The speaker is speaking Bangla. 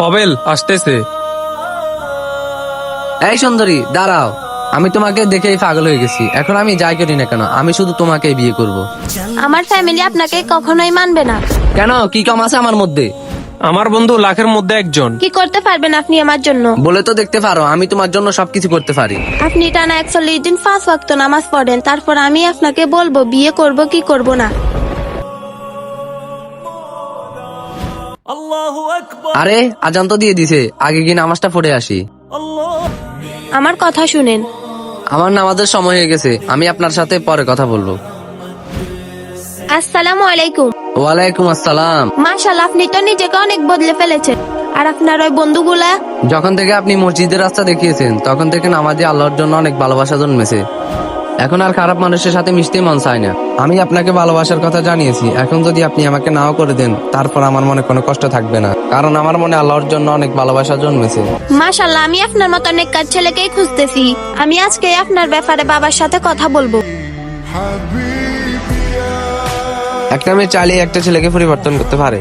পবেল আসতেছে। এই সুন্দরী দাঁড়াও, আমি তোমাকে দেখেই পাগল হয়ে গেছি। এখন আমি যাই করি না কেন, আমি শুধু তোমাকেই বিয়ে করব। আমার ফ্যামিলি আপনাকে কখনোই মানবে না। কেন, কি কম আছে আমার মধ্যে? আমার বন্ধু লাখের মধ্যে একজন। কি করতে পারবেন আপনি আমার জন্য? বলে তো দেখতে পারো, আমি তোমার জন্য সবকিছু করতে পারি। আপনি টানা 41 দিন 5 ওয়াক্ত নামাজ পড়েন, তারপর আমি আপনাকে বলবো বিয়ে করব কি করব না। আরে আজান তো দিয়ে দিছে, আগে কি নামাজটা পড়ে আসি। আমার কথা শুনেন। আমার নামাজের সময় হয়ে গেছে, আমি আপনার সাথে পরে কথা বলবো। আসসালামু আলাইকুম। ওয়ালাইকুম আসসালাম। মাশাআল্লাহ, আপনি তো নিজেকে অনেক বদলে ফেলেছেন। আর আপনার ওই বন্ধুগুলা? যখন থেকে আপনি মসজিদের রাস্তা দেখিয়েছেন তখন থেকে নামাজে আল্লাহর জন্য অনেক ভালোবাসা জন্মেছে। এখন আর খারাপ মানুষের সাথে মিশতে মন চায় না। আমি আপনাকে ভালোবাসার কথা জানিয়েছি, এখন যদি আপনি আমাকে নাও করে দেন তারপর আমার মনে কোনো কষ্ট থাকবে না, কারণ আমার মনে আল্লাহর জন্য অনেক ভালোবাসা জন্মেছে। মাশাআল্লাহ, আমি আপনার মতো অনেক কাজ ছেলেকেই খুঁজতেছি। আমি আজকে আপনার ব্যাপারে বাবার সাথে কথা বলবো। একটা মেয়ে চাইলে একটা ছেলেকে পরিবর্তন করতে পারে।